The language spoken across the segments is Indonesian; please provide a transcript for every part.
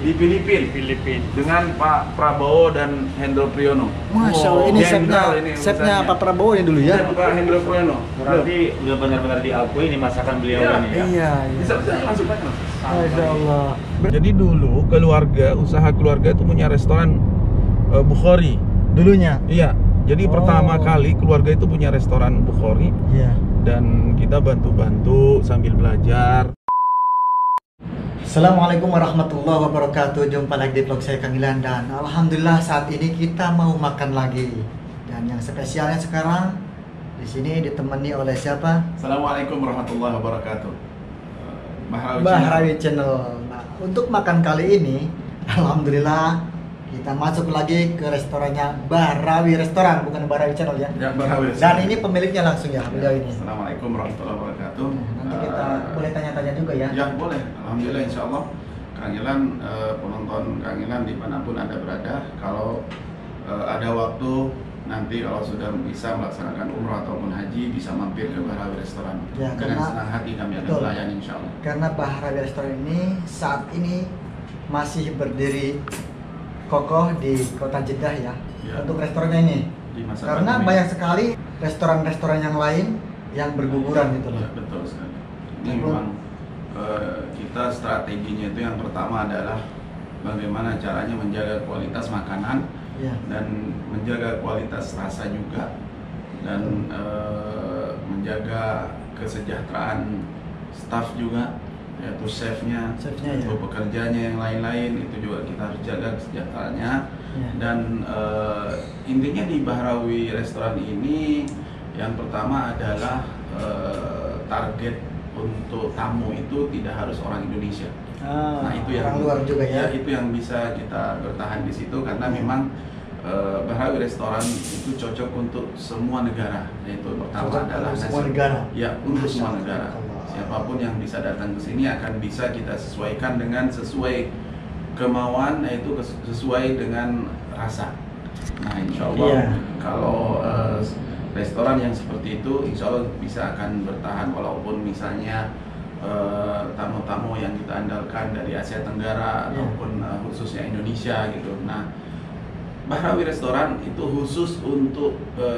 di Filipina dengan Pak Prabowo dan Hendro Priyono. Masya Allah, ini chefnya Pak Prabowo ini dulu ya? Pak Hendro Priyono. Berarti udah benar-benar diakui ini masakan beliau ini ya? Iya. Bisa langsung aja. Masya Allah. Jadi dulu usaha keluarga itu punya restoran Bukhari. Dulunya? Iya. Jadi pertama kali keluarga itu punya restoran Bukhari. Iya. Dan kita bantu-bantu sambil belajar. Assalamualaikum warahmatullahi wabarakatuh. Jumpa lagi di vlog saya Kang Ilan, dan alhamdulillah saat ini kita mau makan lagi. Dan yang spesialnya sekarang di sini ditemani oleh siapa? Assalamualaikum warahmatullahi wabarakatuh. Bahrawi Channel. Nah, untuk makan kali ini alhamdulillah kita masuk lagi ke restorannya Bahrawi Restoran, bukan Bahrawi Channel ya. Ya, Bahrawi Dan Restoran. ini pemiliknya langsung ya, beliau ini. Assalamualaikum warahmatullahi wabarakatuh. Nanti kita boleh tanya-tanya juga ya. Ya boleh, alhamdulillah insya Allah. Kang Ilan, penonton Kang Ilan dimanapun Anda berada, kalau ada waktu nanti kalau sudah bisa melaksanakan umrah ataupun haji, bisa mampir ke Bahrawi Restoran. Ya, Dengan karena- senang hati kami akan betul. melayani insya Allah. Karena Bahrawi Restoran ini saat ini masih berdiri kokoh di kota Jeddah ya, Ya. untuk restorannya ini. Di masa Karena pandemi. banyak sekali restoran-restoran yang lain yang berguguran gitu Ya, loh. betul sekali. Ini Betul. memang kita strateginya itu yang pertama adalah bagaimana caranya menjaga kualitas makanan Ya. dan menjaga kualitas rasa juga, dan menjaga kesejahteraan staf juga, yaitu chefnya, Chefnya, yaitu ya. pekerjanya yang lain-lain, itu juga kita harus jaga kesejahteraannya. Ya. Dan intinya di Bahrawi Restoran ini yang pertama adalah target untuk tamu itu tidak harus orang Indonesia. Nah itu yang orang luar juga ya. itu yang bisa kita bertahan di situ, karena Ya. memang Bahrawi Restoran itu cocok untuk semua negara. Yaitu pertama Cocok adalah untuk semua nasi- negara. Ya, untuk Masya semua Allah. negara. Siapapun yang bisa datang ke sini akan bisa kita sesuaikan dengan sesuai kemauan, yaitu sesuai dengan rasa. Nah, insya Allah Iya. kalau restoran yang seperti itu, insya Allah bisa akan bertahan walaupun misalnya tamu-tamu yang kita andalkan dari Asia Tenggara Iya. ataupun khususnya Indonesia gitu. Nah, Bahrawi Restoran itu khusus untuk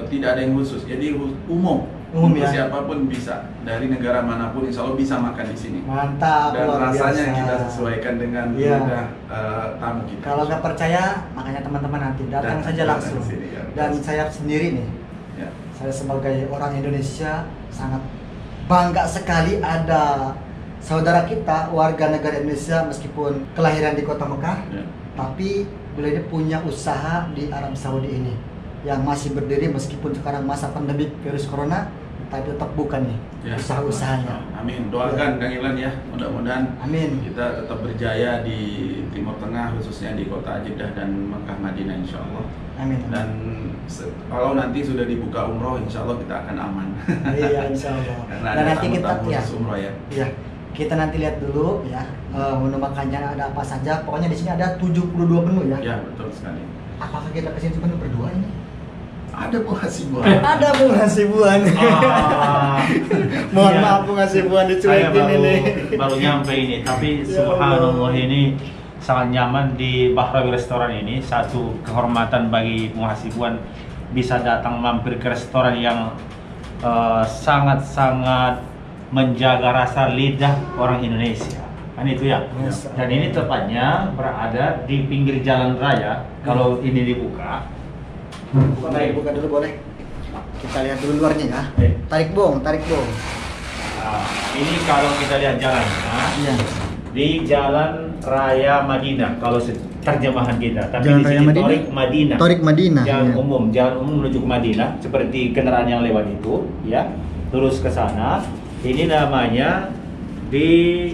tidak ada yang khusus, jadi umum untuk ya. siapapun bisa dari negara manapun, insya Allah bisa makan di sini. Mantap, Dan luar rasanya biasa. kita sesuaikan dengan Iya. lidah tamu kita. Kalau nggak percaya, makanya teman-teman nanti datang saja langsung. ke sini, ya. Dan saya sendiri nih, Ya. saya sebagai orang Indonesia sangat bangga sekali ada saudara kita warga negara Indonesia meskipun kelahiran di kota Mekah, Ya. tapi beliau ini punya usaha di Arab Saudi ini yang masih berdiri meskipun sekarang masa pandemi virus corona, tapi tetap buka nih Ya. usaha-usahanya. Amin. Doakan Kang Ilan ya, mudah-mudahan Amin. kita tetap berjaya di Timur Tengah, khususnya di kota Jeddah dan Mekah Madinah insya Allah. Amin. Dan kalau nanti sudah dibuka umroh, insya Allah kita akan aman. Iya, insya Allah. Karena Dan ada nanti kita tamu-tamu ya, khusus umroh ya. iya, kita nanti lihat dulu ya menu makannya ada apa saja. Pokoknya di sini ada 72 menu ya. Ya betul sekali. Apakah kita kesini cuma berdua ini? Ada Bu Hasibuan. Ada Bu Hasibuan. Mohon Iya. maaf Bu Hasibuan Saya dicuekin ini. baru nyampe ini, tapi Ya subhanallah Allah. ini sangat nyaman di Bahrawi Restoran ini. Satu kehormatan bagi muhasibuan bisa datang mampir ke restoran yang sangat-sangat menjaga rasa lidah orang Indonesia. Kan itu ya. Yes. Dan ini tepatnya berada di pinggir jalan raya. Kalau ini dibuka, Buka dulu boleh. Kita lihat dulu luarnya ya. Tarik bong. Nah, ini kalau kita lihat jalannya, Iya. di Jalan Raya Madinah kalau terjemahan kita, tapi Jalan di Raya sini Madinah? Torik Madinah. Torik Madinah. Jalan ya. jalan umum menuju ke Madinah, seperti kendaraan yang lewat itu, ya. Terus ke sana. Ini namanya di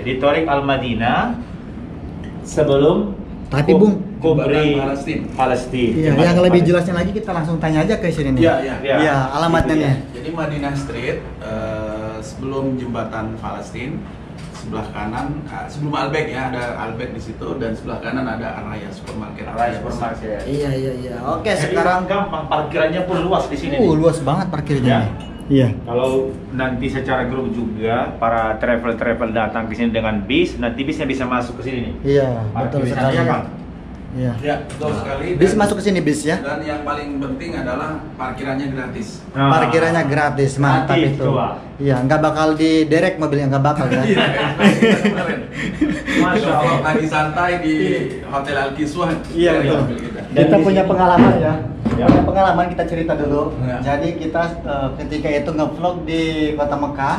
di Torik Al Madinah sebelum Tapi Bung, Kubri Palestina. Palestina. iya, yang lebih jelasnya lagi kita langsung tanya aja ke sini nih. Iya, iya. Ya. Iya, alamatnya Itu nih. Jadi Madinah Street sebelum jembatan Palestina, sebelah kanan sebelum Albek ya, ada Albek di situ, dan sebelah kanan ada Araya Supermarket. Raya Supermarket. Iya. Oke, Jadi sekarang gampang, parkirannya pun luas di sini. nih. luas banget parkirnya. Ya. nih. Iya. Kalau nanti secara grup juga para travel datang ke sini dengan bis, nanti bisnya bisa masuk ke sini nih. Iya, betul Parkir sekali. ya, Kang? Iya. Ya, betul sekali. Bis masuk ke sini bis ya. Dan yang paling penting adalah parkirannya gratis. Nah, Parkirannya gratis, mantap gratis, itu. coba. Iya, nggak bakal diderek mobilnya, nggak bakal ya. Iya, kayak kemarin. Masya Kalau Allah. lagi santai di Hotel Al-Kiswah. Iya, dari betul. mobil kita. Dan Kita di punya sini- pengalaman ya. Ya. Punya pengalaman, kita cerita dulu. Ya. Jadi kita ketika itu ngevlog di Kota Mekah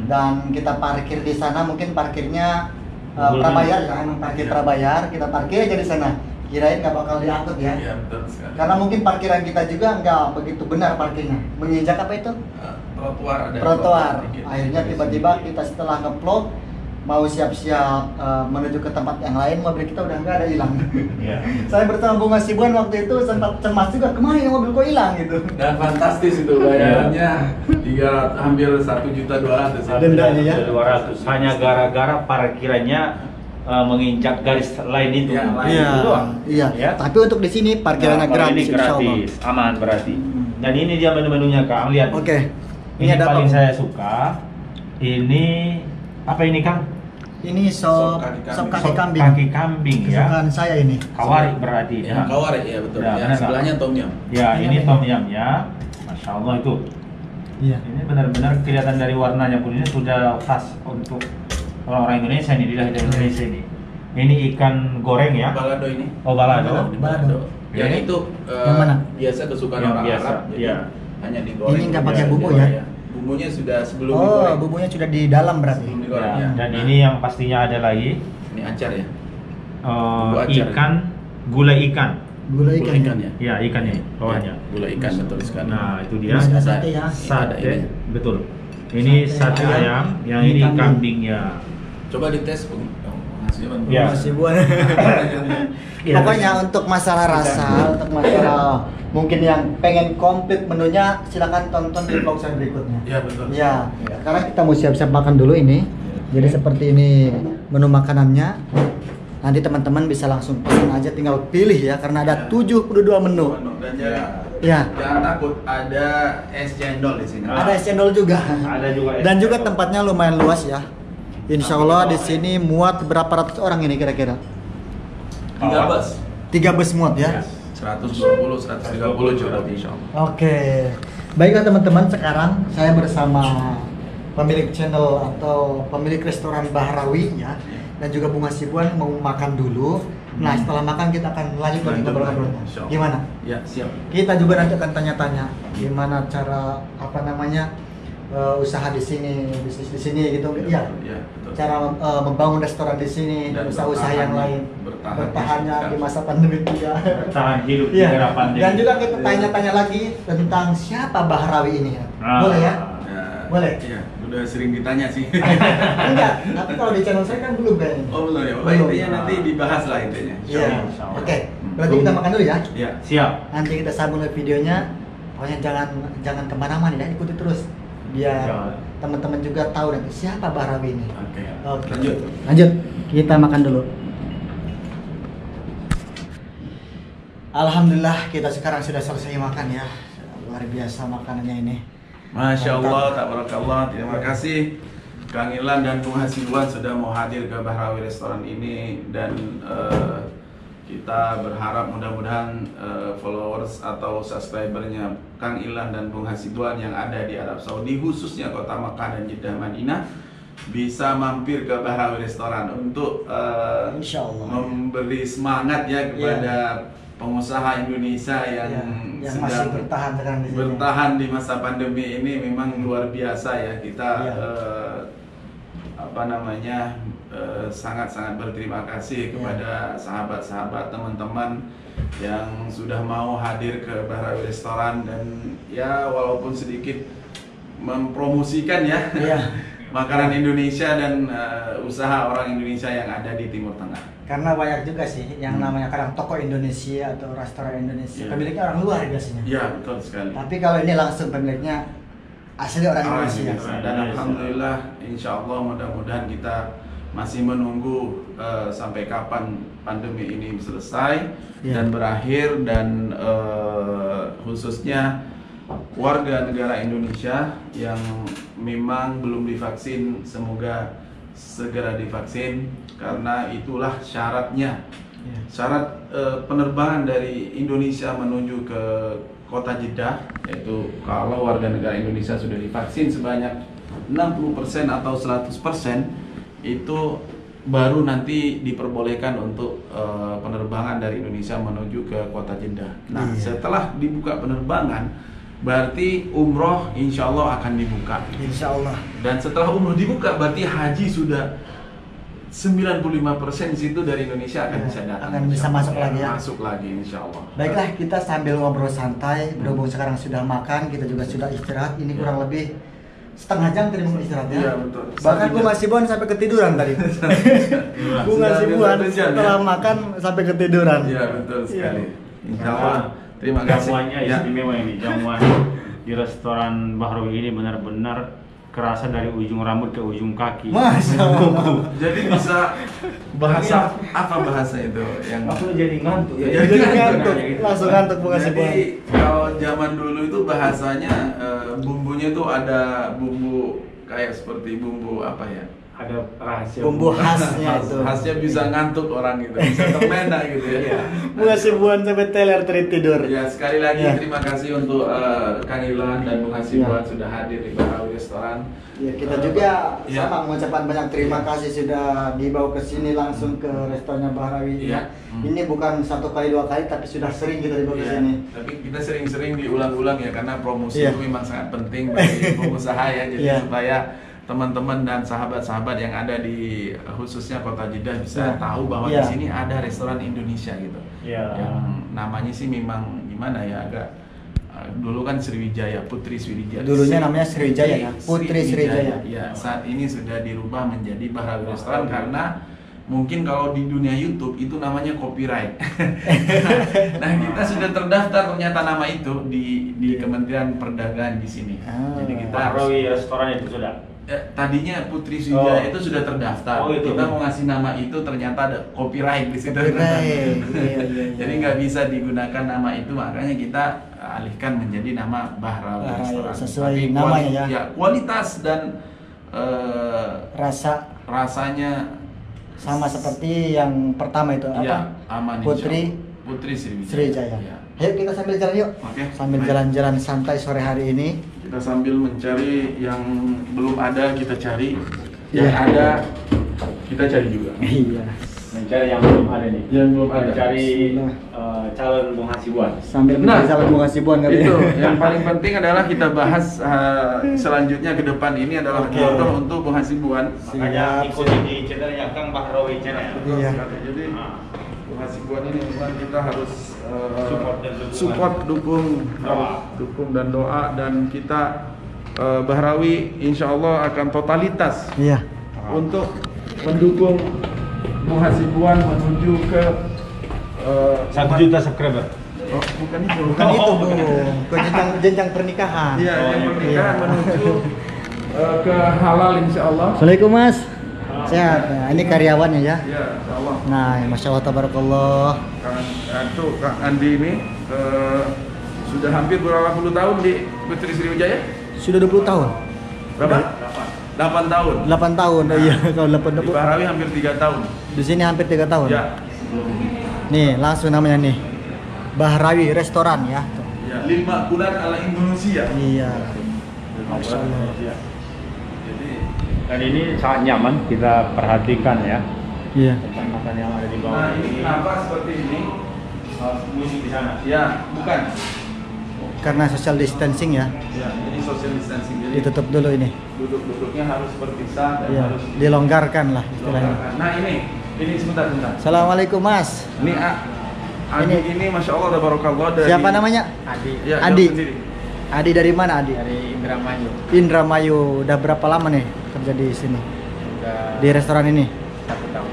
dan kita parkir di sana, mungkin parkirnya Google prabayar Maps. kan, emang parkir Ya. prabayar, kita parkir aja di sana. Kirain nggak bakal diangkut ya. Iya, betul sekali. Karena mungkin parkiran kita juga nggak begitu benar parkirnya. Menginjak apa itu? Trotoar ada. Trotoar. dikit. Akhirnya tiba-tiba kita setelah ngevlog mau siap-siap menuju ke tempat yang lain, mobil kita udah nggak ada, hilang. Iya. Saya bersama Bung Hasibuan waktu itu sempat cemas juga, kemana ya mobil kok hilang gitu. Dan fantastis itu bayarannya 300, hampir 1.200.000 ya. Dendanya ya? 200 hanya gara-gara parkirannya menginjak garis lain itu. Ya, lain. Iya, Itu doang. iya. Ya. Tapi untuk di sini parkirannya Nah, kalau gratis, ini insya Allah. gratis, aman berarti. Hmm. Dan ini dia menu-menunya, Kang. Lihat. Oke. Ini ada paling apa? saya suka. Ini apa ini, Kang? Ini sop Sop kaki Sop kambing. Kaki kambing ya. Kesukaan saya ini. Kawari berarti Ya, kawari ya betul. Ya, Ya, benar, sebelahnya tom yum. Ya, ini tom yum ya. Masya Allah itu. Iya. Ini benar-benar kelihatan dari warnanya pun ini sudah khas untuk orang-orang Indonesia ini, lidah Indonesia ini. Ini ikan goreng ya. Balado ini. Oh, balado. Balado. Yang itu Yang mana? biasa kesukaan Yang orang biasa, Arab. Jadi iya. hanya digoreng. Ini nggak pakai Iya, bumbu digoreng ya? Bumbunya sudah sebelum Oh, digoreng. bumbunya sudah di dalam berarti. Sebelum digoreng. Ya, Ya. dan ini yang pastinya ada lagi Ini acar ya. Bumbu acar. ikan, gulai ikan. Gula Gulai ikan. ikan ya. Ya, ikan ini bawahnya. Gula ikan betul sekali. Nah, itu dia. Ini Ada- sate ya. ada Sate, ini. betul. Ini Sate sate ayam, ayam, yang ini ini kambing. kambingnya. Coba dites Bung. Hasilnya Bung. Ya. Hasibuan. Ya. Pokoknya untuk masalah rasa, untuk masalah mungkin yang pengen komplit menunya, silakan tonton di vlog saya berikutnya. Ya betul. Ya, sekarang kita mau siap-siap makan dulu ini. Jadi seperti ini menu makanannya. Nanti teman-teman bisa langsung pesan aja, tinggal pilih ya, karena ada 72 menu. Dan jangan, Ya, jangan takut ada es cendol di sini. ada es cendol juga. Ada juga es Dan juga cendol. tempatnya lumayan luas ya. Insya Allah di sini muat berapa ratus orang ini kira-kira? 3 bus. 3 bus muat ya. 120, 130 cukup insya Allah. Oke, baiklah teman-teman, sekarang saya bersama pemilik channel atau pemilik restoran Bahrawi ya, dan juga Bung Hasibuan mau makan dulu. Nah, setelah makan kita akan lanjut lagi ngobrol-ngobrolnya. Insya Allah. Gimana? Ya siap. Kita juga nanti akan tanya-tanya gimana cara usaha di sini, bisnis di sini gitu. Iya. Ya, betul. Cara membangun restoran di sini dan Dan usaha-usaha yang lain. Bertahannya di masa pandemi juga. Bertahan hidup di Iya. era pandemi. Dan juga kita tanya-tanya lagi tentang siapa Bahrawi ini ya. Boleh ya? Boleh? Iya, udah sering ditanya sih. Enggak, tapi kalau di channel saya kan belum kayaknya. Oh belum ya. Oh, Belum. intinya nanti dibahas lah intinya. Iya. Insya Allah. Oke. Berarti kita makan dulu ya. Iya. Siap. Nanti kita sambung ke videonya. Pokoknya jangan kemana-mana ya, ikuti terus biar Jangan. teman-teman juga tahu nanti siapa Bahrawi ini. Oke. Oke. Lanjut. Lanjut. Kita makan dulu. Alhamdulillah kita sekarang sudah selesai makan ya. Luar biasa makanannya ini. Masya Mantap. Allah, tabarakallah. Terima kasih Kang Ilan dan Bung Hasibuan sudah mau hadir ke Bahrawi Restoran ini, dan kita berharap mudah-mudahan followers atau subscribernya Kang Ilan dan Bung Hasibuan yang ada di Arab Saudi, khususnya kota Makkah dan Jeddah Madinah, bisa mampir ke Bahrawi Restoran untuk Insya Allah. memberi semangat ya kepada pengusaha Indonesia yang Yang masih sedang bertahan sekarang di sini. bertahan di masa pandemi ini. Memang luar biasa ya, kita Iya. sangat-sangat berterima kasih kepada sahabat-sahabat, teman-teman yang sudah mau hadir ke Bahrawi Restoran, dan ya walaupun sedikit mempromosikan ya Iya. makanan Indonesia dan usaha orang Indonesia yang ada di Timur Tengah. Karena banyak juga sih yang namanya kadang toko Indonesia atau restoran Indonesia. Iya. Pemiliknya orang luar biasanya. Ya betul sekali. Tapi kalau ini langsung pemiliknya asli orang Indonesia. Dan alhamdulillah, insya Allah mudah-mudahan kita masih menunggu sampai kapan pandemi ini selesai Ya. dan berakhir, dan khususnya warga negara Indonesia yang memang belum divaksin, semoga segera divaksin karena itulah syaratnya. Syarat penerbangan dari Indonesia menuju ke kota Jeddah, yaitu kalau warga negara Indonesia sudah divaksin sebanyak 60% atau 100%, itu baru nanti diperbolehkan untuk penerbangan dari Indonesia menuju ke kota Jeddah. Nah, setelah dibuka penerbangan, berarti umroh insya Allah akan dibuka. Insya Allah. Dan setelah umroh dibuka, berarti haji sudah 95% situ dari Indonesia akan bisa datang. Akan bisa masuk lagi ya. Masuk lagi insya Allah. Baiklah, kita sambil ngobrol santai. Berhubung sekarang sudah makan, kita juga sudah istirahat. Ini kurang lebih setengah jam tadi mau istirahat ya. Iya, betul. Bahkan Bunga Sibuan sampai ketiduran tadi. Bunga Sibuan setelah makan sampai ketiduran. Iya, betul sekali. Insya Allah. Terima kasih. Jamuannya istimewa ini. Jamuan di restoran Bahrawi ini benar-benar kerasa dari ujung rambut ke ujung kaki. Masya Allah. Jadi bisa bahasa apa bahasa itu yang Aku jadi ngantuk ya. Jadi ngantuk, langsung ngantuk Bunga Sibuan. Jadi kalau zaman dulu itu bahasanya bumbunya itu ada bumbu kayak seperti bumbu apa ya? Ada rahasia. Bumbu khasnya itu. Khasnya bisa ngantuk orang gitu, bisa terlena gitu ya. Bunga Sibuan sampai teler tertidur. Ya, sekali lagi Ya. terima kasih untuk Kang Ilan dan Bunga Sibuan sudah hadir di Bahrawi Restoran. Ya, kita juga Ya. sama mengucapkan banyak terima kasih sudah dibawa ke sini langsung ke restorannya Bahrawi. Ya. Ini bukan satu kali dua kali, tapi sudah sering kita dibawa ke Iya, sini. tapi kita sering-sering diulang-ulang ya karena promosi Iya. itu memang sangat penting bagi pengusaha ya, jadi Iya. supaya teman-teman dan sahabat-sahabat yang ada di khususnya kota Jeddah bisa Iya. tahu bahwa Iya. di sini ada restoran Indonesia gitu. Iya. Yang namanya sih memang gimana ya, agak dulu kan Sriwijaya, Putri Sriwijaya. Dulunya namanya Sriwijaya ya, Putri Sriwijaya. Ya, saat ini sudah dirubah menjadi Bahrawi Restoran karena mungkin kalau di dunia YouTube itu namanya copyright. Nah, kita sudah terdaftar ternyata nama itu di Kementerian Perdagangan di sini. Jadi kita harus Bahrawi restoran itu sudah. tadinya Putri Sriwijaya itu sudah terdaftar. Oh, itu. Kita mau ngasih nama itu ternyata ada copyright di situ. Copyright. Iya. Jadi nggak bisa digunakan nama itu, makanya kita alihkan menjadi nama Bahrawi Bahrawi, Restoran. sesuai Tapi namanya ya. kualitas dan rasanya Sama seperti yang pertama itu apa? ya aman. Putri insya Allah. Putri Sriwijaya. Sriwijaya. Ya. Ayo kita sambil jalan yuk. Oke. Sambil Baik. jalan-jalan santai sore hari ini. Kita sambil mencari yang belum ada, kita cari. Iya. Yang ada kita cari juga. Iya. Mencari yang belum ada nih. Yang belum ada. Mencari Bismillah. calon penghasilan. Sambil Nah, mencari calon Bunga Sibuan kali Itu ya. yang paling penting adalah kita bahas selanjutnya ke depan ini adalah Oke. jodoh untuk Bung Hasibuan. Makanya Siap, ikuti di channelnya Kang Bahrawi channel. Iya. Jadi Bung Hasibuan ini memang kita harus Support dan dukungan. support, Doa. dukung dan doa, dan kita Bahrawi insya Allah akan totalitas Iya. untuk mendukung Bung Hasibuan menuju ke 1 juta subscriber. Oh, bukan itu. Bukan itu, Bu. Ke jenjang pernikahan. Iya, yang Iya. pernikahan menuju ke halal insya Allah. Assalamualaikum Mas. Sehat. Nah, ini karyawannya ya. Ya, insya Allah. Nah, masya Allah tabarakallah. Kang Andi ini sudah hampir berapa puluh tahun di Putri Sriwijaya? Sudah 20 tahun. Berapa? 8 tahun. 8 tahun. Iya, kalau 8 Di Bahrawi hampir 3 tahun. Di sini hampir 3 tahun. Ya. Nih, langsung namanya nih. Bahrawi Restoran ya. Ya, 5 bulan ala Indonesia. Iya. Masya Allah. Jadi Dan ini sangat nyaman, kita perhatikan ya. Iya. Tempat makan yang ada di bawah nah, ini kenapa seperti ini? Musik di sana. Ya, bukan. Karena social distancing ya. Ya, ini social distancing. Jadi Ditutup dulu ini. duduk-duduknya harus berpisah dan Iya. harus Dilonggarkan lah istilahnya. Nah, ini sebentar. Assalamualaikum Mas. Ini Adi ini masya Allah tabarakallah dari Siapa namanya? Adi Ya, Adi. jawab sendiri. Adi dari mana Adi? dari Indramayu. Indramayu. Udah berapa lama nih kerja di sini? Udah Di restoran ini? 1 tahun.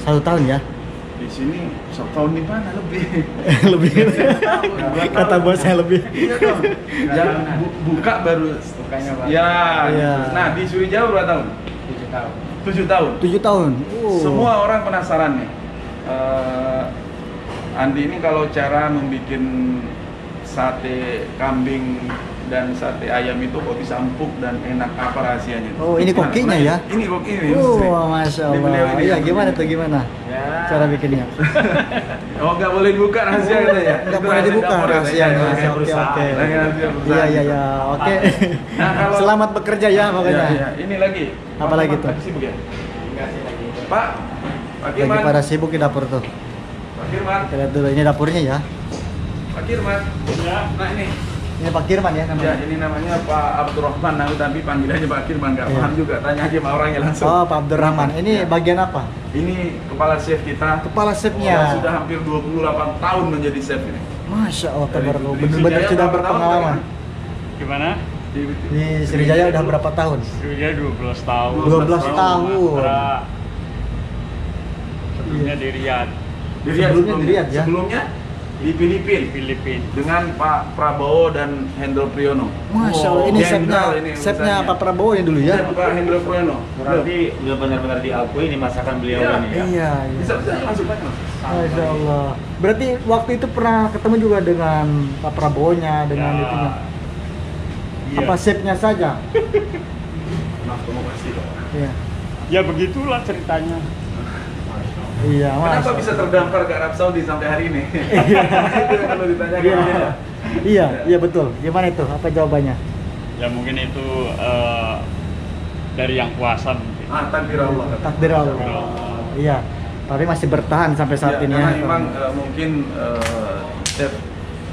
1 tahun ya? Di sini setahun di mana lebih? Lebih. Kata bosnya lebih. Iya dong. Jangan buka baru. Bukanya Pak. Ya. Iya. Gitu. Nah, di Sriwijaya berapa tahun? 7 tahun. 7 tahun. 7 tahun. Semua orang penasaran nih. Andi ini kalau cara membuat sate kambing dan sate ayam itu kok bisa empuk dan enak, apa rahasianya? Oh, ini kokinya ya? Ini kokinya. Masya Ini beliau Allah. ini. Iya, gimana tuh, gimana? Ya. Cara bikinnya? Oh, nggak boleh dibuka rahasia katanya? Nggak boleh dibuka rahasianya. Rahasia Oke, perusahaan. oke. Rahasia perusahaan. Iya, oke. Nah, kalau Selamat bekerja ya, pokoknya. Iya. Ini lagi. Apa lagi tuh? Sibuk ya? Pak Lagi Kirman. pada sibuk di dapur tuh. Pak Kirman. Kita lihat dulu, ini dapurnya ya. Pak Kirman. Ya. Nah ini. Ini Pak Kirman ya namanya. Ya, ini namanya Pak Abdurrahman, tapi panggilannya Pak Kirman, nggak Iya. paham juga. Tanya aja sama orangnya langsung. Oh, Pak Abdurrahman. Ini Ya. bagian apa? Ini kepala chef kita. Kepala chefnya. Yang sudah hampir 28 tahun menjadi chef ini. Masya Allah, Dari tabarakallah. Sriwijaya Benar-benar sudah berapa tahun, berpengalaman. Gimana? Di Sriwijaya udah berapa tahun? Sriwijaya 12 tahun. 12 tahun. Sebelumnya di Riyadh, Di Riyadh Sebelumnya di Riyadh, ya? Sebelumnya di Filipina Filipina. dengan Pak Prabowo dan Hendro Priyono. Masya Allah, ini Jenderal chefnya urusannya. Pak Prabowo ya dulu ya? Chef Pak Hendro Priyono. Berarti udah benar-benar diakui ini masakan beliau Iya, ini ya. Iya, Bisa langsung aja. Masya Allah. Berarti waktu itu pernah ketemu juga dengan Pak Prabowo-nya, dengan Ya. itunya. Iya. Apa chefnya saja? Maaf, kamu kasih dong. Iya. Ya begitulah ceritanya. Iya, Kenapa Mas. bisa terdampar ke Arab Saudi sampai hari ini? Itu yang perlu ditanyakan. Iya. Iya, betul. Gimana itu? Apa jawabannya? Ya mungkin itu dari yang kuasa mungkin. Takdir Allah. Takdir Allah. Iya. Tapi masih bertahan sampai saat Ya, ini karena ya. memang mungkin chef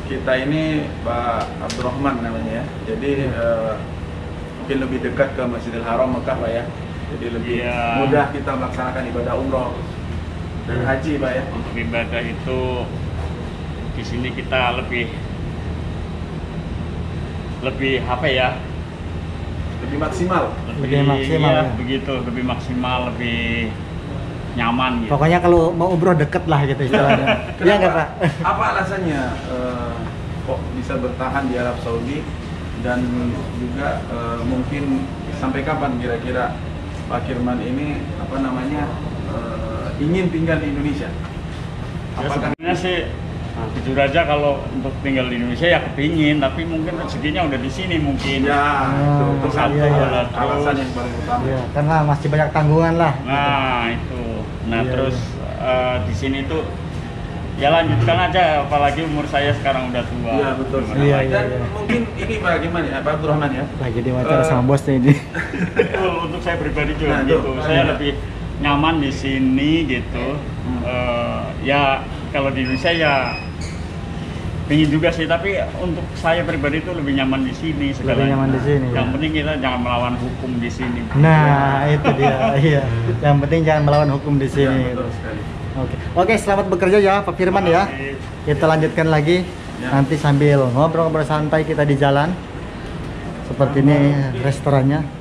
kita ini Pak Abdurrahman namanya ya. Jadi mungkin lebih dekat ke Masjidil Haram Mekah Pak ya. Jadi lebih Iya. mudah kita melaksanakan ibadah umroh dan haji Pak ya. Untuk ibadah itu di sini kita lebih apa ya? Lebih maksimal. Lebih maksimal, ya, ya. begitu, lebih maksimal, lebih nyaman gitu. Pokoknya kalau mau umroh deket lah gitu istilahnya. Iya nggak Pak? Apa alasannya kok bisa bertahan di Arab Saudi dan juga mungkin sampai kapan kira-kira Pak Kirman ini ingin tinggal di Indonesia? Ya, Apakah sebenarnya sih jujur aja kalau untuk tinggal di Indonesia ya kepingin, tapi mungkin rezekinya udah di sini mungkin. ya itu satu iya. alasan yang paling utama. Iya, karena masih banyak tanggungan lah. Nah itu, nah Iya, terus di sini tuh ya lanjutkan aja, apalagi umur saya sekarang udah tua. Iya betul. Gimana Iya, lagi? iya. Dan mungkin ini bagaimana ya Pak Abdurrahman ya? Lagi diwawancara sama bosnya ini. Betul, untuk saya pribadi juga Nah, gitu. tuh, Saya iya. lebih nyaman di sini gitu. Ya kalau di Indonesia ya pengen juga sih, tapi untuk saya pribadi itu lebih nyaman di sini segalanya. Lebih nyaman di sini, Yang ya. penting kita jangan melawan hukum di sini. Nah, itu dia. Iya. Yang penting jangan melawan hukum di Ya, sini. betul sekali. Oke, selamat bekerja ya Pak Firman ya. Kita lanjutkan lagi Ya. nanti sambil ngobrol-ngobrol santai kita di jalan. Seperti ini restorannya.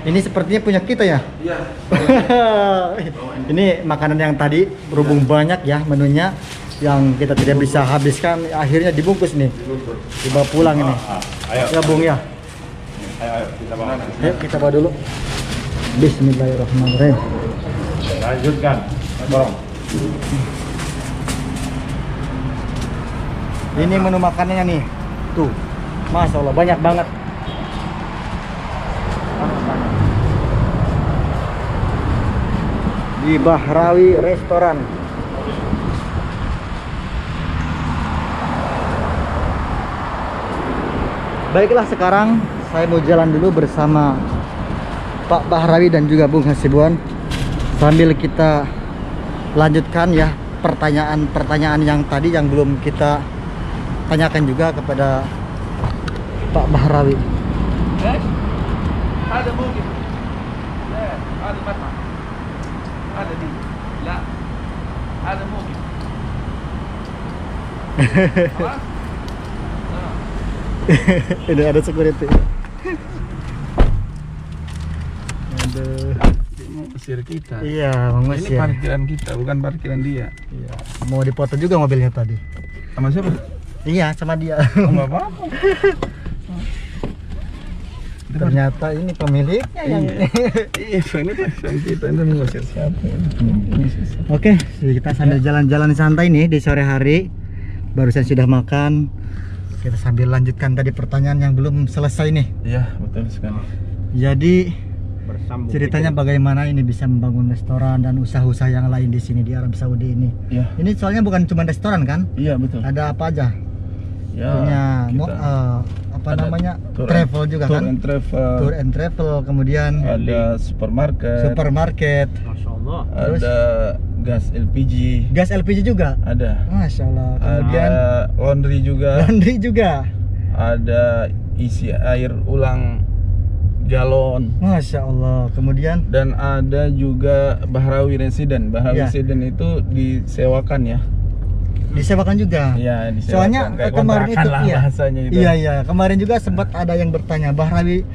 Ini sepertinya punya kita ya. Iya. Ini makanan yang tadi berhubung banyak ya menunya yang kita tidak bisa habiskan, akhirnya dibungkus nih, dibawa pulang ini. Ayo. Ya Bung ya. Ayo kita bawa. Yuk kita bawa dulu. Bismillahirrahmanirrahim. Lanjutkan. Dorong. Ini menu makanannya nih. Tuh. Masya Allah banyak banget. Di Bahrawi Restoran. Baiklah, sekarang saya mau jalan dulu bersama Pak Bahrawi dan juga Bung Hasibuan sambil kita lanjutkan ya pertanyaan-pertanyaan yang tadi yang belum kita tanyakan juga kepada Pak Bahrawi. Ada mungkin. Ada mana? Ada di. La. Ada mungkin. Apa? Ini ada security. Aduh. Mau usir kita. Iya, Ini mengusir. parkiran kita, bukan parkiran dia. Iya. Mau dipoto juga mobilnya tadi. Sama siapa? Iya, sama dia. Enggak apa-apa. Ternyata ini pemiliknya yang Iya, ini parkiran kita. Ini mengusir siapa? Oke, kita sambil jalan-jalan santai nih di sore hari. Barusan sudah makan. kita sambil lanjutkan tadi pertanyaan yang belum selesai nih. Iya, betul sekali. Jadi Bersambung. ceritanya bagaimana ini bisa membangun restoran dan usaha-usaha yang lain di sini di Arab Saudi ini. Iya. Ini soalnya bukan cuma restoran kan? Iya, betul. Ada apa aja? Ya, Punya kita apa ada namanya? tour Travel juga tour kan? and travel. Tour and travel, kemudian Ada supermarket. supermarket, Masya Allah. Terus? Ada gas LPG. gas LPG juga. Ada. Masya Allah. Kemudian Ada laundry juga. laundry juga. Ada isi air ulang galon. Masya Allah. Kemudian Dan ada juga Bahrawi Resident. Bahrawi Ya. Resident itu disewakan ya. disewakan juga. Iya, disewakan. Soalnya Kayak kemarin kontrakan itu lah iya. bahasanya itu. Iya iya, kemarin juga sempat ada yang bertanya Bahrawi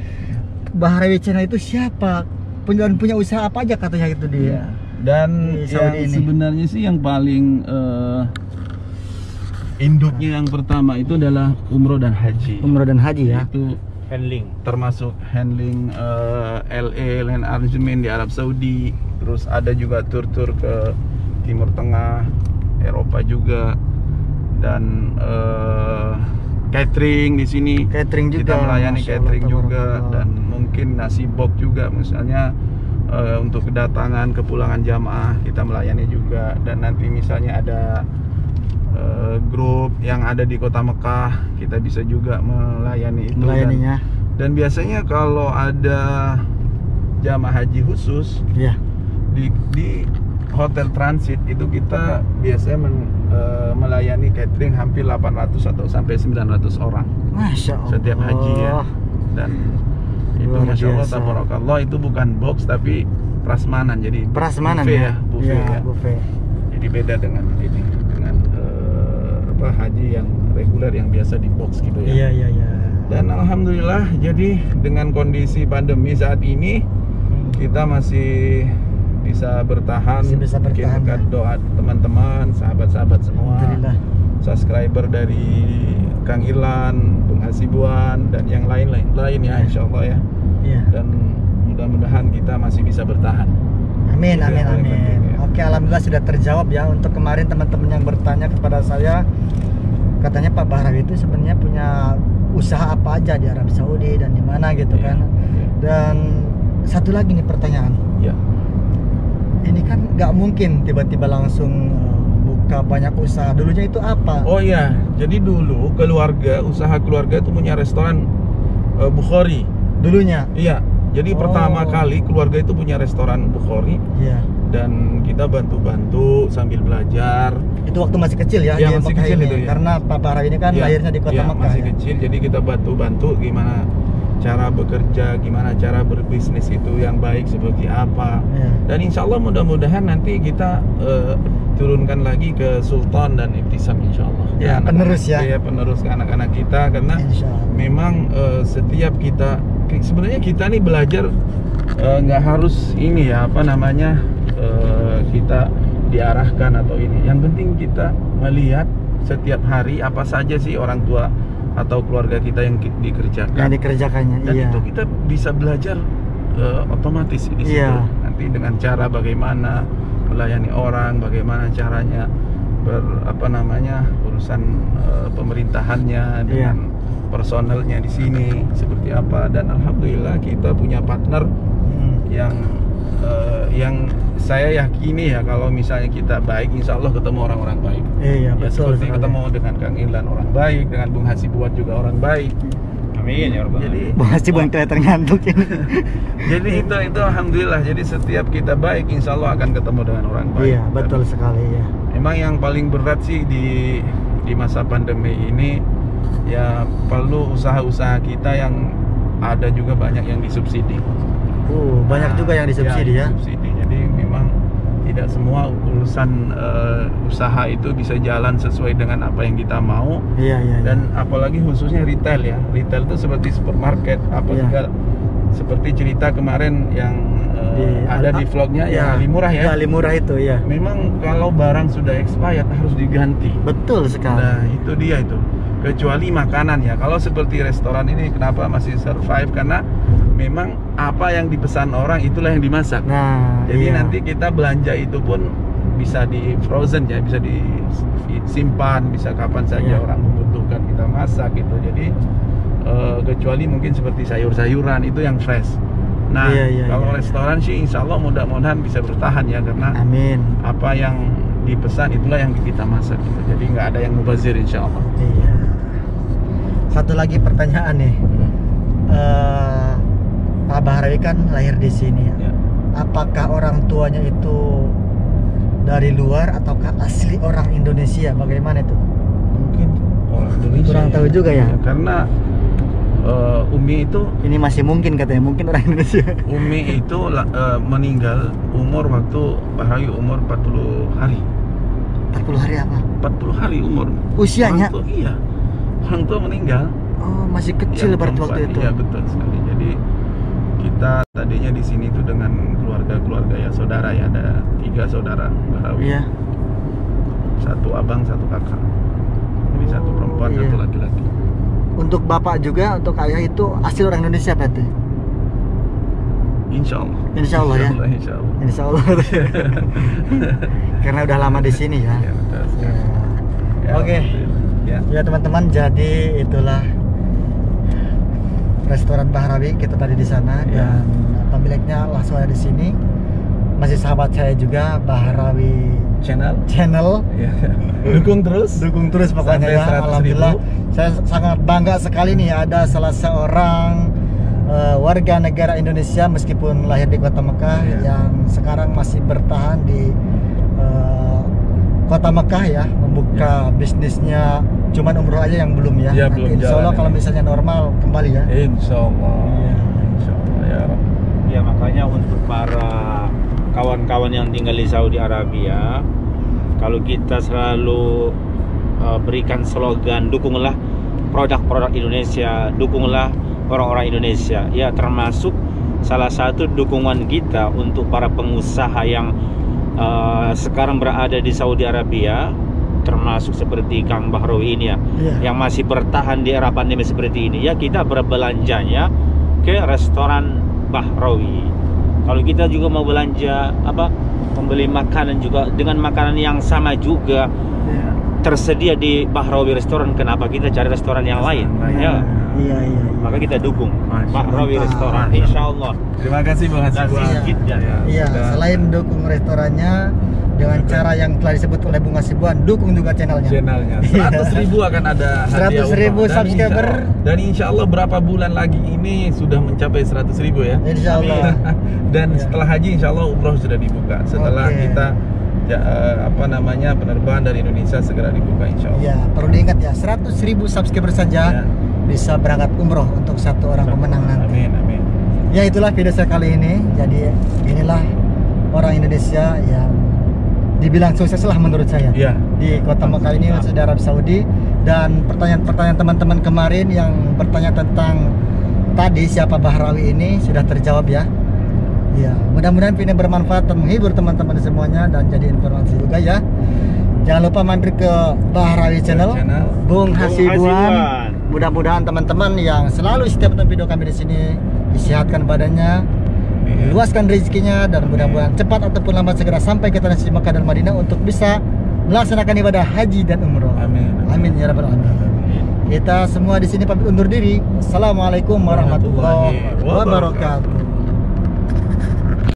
Channel itu siapa? Punya usaha apa aja katanya itu dia. Iya. Dan Di yang Saudi ini. sebenarnya sih yang paling induknya yang pertama itu adalah umroh dan haji. Umroh dan haji ya. Itu Handling. termasuk handling LA land arrangement di Arab Saudi. Terus ada juga tur-tur ke Timur Tengah, Eropa juga, dan catering di sini. Catering juga. Kita melayani Masya Allah, catering juga, tabarakallah. dan mungkin nasi box juga misalnya untuk kedatangan kepulangan jamaah kita melayani juga. Dan nanti misalnya ada grup yang ada di kota Mekah, kita bisa juga melayani itu. Melayaninya. Dan biasanya kalau ada jamaah haji khusus Iya. di hotel transit itu kita biasanya melayani catering hampir 800 atau sampai 900 orang Masya Allah. setiap haji ya. Dan itu Luar Masya Allah, biasa. tabarakallah, itu bukan box tapi prasmanan, jadi Prasmanan buffet ya. buffet Iya, ya. buffet. Jadi beda dengan ini, dengan haji yang reguler yang biasa di box gitu ya. Iya iya iya. Dan alhamdulillah, jadi dengan kondisi pandemi saat ini kita masih bisa bertahan. Masih bisa bertahan, Mungkin berkat ya. doa teman-teman, sahabat-sahabat semua, Alhamdulillah. subscriber dari Kang Irlan, Bung Hasibuan, dan yang lain ya, insya Allah ya. Iya. Dan mudah-mudahan kita masih bisa bertahan. Amin, Itu amin, yang paling amin. penting, ya. Oke, alhamdulillah sudah terjawab ya. Untuk kemarin teman-teman yang bertanya kepada saya, katanya Pak Bahrawi itu sebenarnya punya usaha apa aja di Arab Saudi dan di mana gitu Iya, kan. iya. Dan satu lagi nih pertanyaan. Ya. Ini kan nggak mungkin tiba-tiba langsung buka banyak usaha. Dulunya itu apa? Oh iya, jadi dulu usaha keluarga itu punya restoran Bukhari. Dulunya. Iya, jadi Oh. pertama kali keluarga itu punya restoran Bukhari, Iya. dan kita bantu-bantu sambil belajar. Itu waktu masih kecil ya, Iya, di masih Mekah kecil ini. itu ya. Karena Pak Bahrawi ini kan Iya, lahirnya di kota iya, Mekah. masih ya. kecil, jadi kita bantu-bantu gimana cara bekerja, gimana cara berbisnis itu yang baik seperti apa. Iya. Dan insya Allah mudah-mudahan nanti kita turunkan lagi ke Sultan dan Ibtisam insya Allah. Ya, Anak-anak- penerus ya. Iya, penerus ke anak-anak kita, karena Insya Allah. memang setiap kita sebenarnya kita nih belajar nggak harus ini ya apa namanya kita diarahkan atau ini. Yang penting kita melihat setiap hari apa saja sih orang tua atau keluarga kita yang dikerjakan. Yang dikerjakannya. Dan Iya. itu kita bisa belajar otomatis di situ. Iya. Nanti dengan cara bagaimana melayani orang, bagaimana caranya urusan pemerintahannya dengan personelnya di sini seperti apa. Dan alhamdulillah kita punya partner yang saya yakini ya, kalau misalnya kita baik, insya Allah ketemu orang-orang baik. Iya, Ya, betul seperti sekali. ketemu dengan Kang Irlan orang baik, dengan Bung Hasibuan juga orang baik. Amin ya Rabbal Jadi Bung Hasibuan kelihatan ngantuk ini. jadi itu alhamdulillah. Jadi setiap kita baik, insya Allah akan ketemu dengan orang baik. Iya, betul Dan sekali ya. memang yang paling berat sih di masa pandemi ini ya, perlu usaha-usaha kita yang ada juga banyak yang disubsidi. Banyak juga yang disubsidi ya. Disubsidi. Jadi memang tidak semua urusan usaha itu bisa jalan sesuai dengan apa yang kita mau. Iya, iya. Dan apalagi khususnya retail ya. Retail itu seperti supermarket, apa Iya. juga seperti cerita kemarin yang ada di vlognya yang Ali Murah ya. Ali Murah itu ya. Memang kalau barang sudah expired harus diganti. Betul sekali. Nah itu dia itu. Kecuali makanan ya. Kalau seperti restoran ini kenapa masih survive? Karena memang apa yang dipesan orang itulah yang dimasak. Nah, Jadi iya. nanti kita belanja itu pun bisa di frozen ya, bisa disimpan, bisa kapan saja orang membutuhkan kita masak gitu. Jadi kecuali mungkin seperti sayur-sayuran itu yang fresh. Nah, kalau restoran sih insya Allah mudah-mudahan bisa bertahan ya, karena Amin. apa yang dipesan itulah yang kita masak gitu. Jadi nggak ada yang mubazir insya Allah. Iya. Satu lagi pertanyaan nih. Pak Bahrawi kan lahir di sini ya. Apakah orang tuanya itu dari luar ataukah asli orang Indonesia? Bagaimana itu? Mungkin orang Indonesia. Kurang tahu juga ya. Karena Umi itu, ini masih mungkin katanya, mungkin orang Indonesia. Umi itu meninggal umur waktu Bahrawi umur 40 hari. 40 hari apa? 40 hari umur. Usianya? Orang tua, iya. Orang tua meninggal. Oh, masih kecil berarti waktu itu. Iya, betul sekali. Jadi kita tadinya di sini tuh dengan keluarga ya, saudara ya, ada 3 saudara Bahrawi. Iya. 1 abang, 1 kakak. Jadi 1 perempuan, 1 laki-laki. Untuk bapak juga, untuk ayah itu asli orang Indonesia berarti? Insya Allah. Insya Allah ya. Insya Allah. Insya Allah. Karena udah lama di sini ya. Ya, betul sekali. Ya, Oke. Ya. Ya teman-teman, jadi itulah restoran Bahrawi kita tadi di sana, Ya. dan pemiliknya langsung ada di sini. Masih sahabat saya juga, Bahrawi Channel. Ya. Dukung terus. Dukung terus pokoknya Sampai ya. 100.000. Alhamdulillah. Saya sangat bangga sekali nih ada salah seorang warga negara Indonesia meskipun lahir di Kota Mekah yang sekarang masih bertahan di Kota Mekah ya, membuka bisnisnya. Cuman umroh aja yang belum ya. Ya, Nanti belum insya Allah jalan kalau ini. misalnya normal kembali ya. Insya Allah. Insya Allah ya Rabb. Ya, makanya untuk para kawan-kawan yang tinggal di Saudi Arabia, kalau kita selalu berikan slogan dukunglah produk-produk Indonesia, dukunglah orang-orang Indonesia, ya termasuk salah satu dukungan kita untuk para pengusaha yang sekarang berada di Saudi Arabia, termasuk seperti Kang Bahrawi ini ya, yang masih bertahan di era pandemi seperti ini ya, kita berbelanjanya ke restoran Bahrawi. Kalau kita juga mau belanja membeli makanan juga dengan makanan yang sama juga tersedia di Bahrawi restoran, kenapa kita cari restoran yang lain? Ya. Iya. Maka kita dukung Masya Bahrawi Allah. restoran, insya Allah. Terima kasih Bang Hasibuan. Iya, selain dukung restorannya dengan cara yang telah disebut oleh Bung Hasibuan, dukung juga channelnya. 100.000 akan ada hadiah 100.000 umroh. subscriber. Dan insya Allah berapa bulan lagi ini sudah mencapai 100.000 ya. Insya Allah. Dan Ya. setelah haji insya Allah umroh sudah dibuka. Setelah Oke. kita penerbangan dari Indonesia segera dibuka insya Allah. Ya, perlu diingat ya, 100.000 subscriber saja bisa berangkat umroh untuk satu orang pemenang nanti. Amin. Ya, itulah video saya kali ini. Jadi inilah orang Indonesia yang dibilang sukses lah menurut saya Iya. di Kota Mekah ini, di Arab Saudi. Dan pertanyaan-pertanyaan teman-teman kemarin yang bertanya tentang tadi siapa Bahrawi ini sudah terjawab ya. Ya, mudah-mudahan video bermanfaat dan menghibur teman-teman semuanya dan jadi informasi juga ya. Jangan lupa mampir ke Bahrawi Channel, Bung Hasibuan. Mudah-mudahan teman-teman yang selalu setiap nonton video kami di sini disehatkan badannya, luaskan rezekinya, dan mudah-mudahan cepat ataupun lambat segera sampai ke tanah suci Makkah dan Madinah untuk bisa melaksanakan ibadah haji dan umroh. Amin ya rabbal alamin. Kita semua di sini pamit undur diri. Assalamualaikum warahmatullahi wabarakatuh.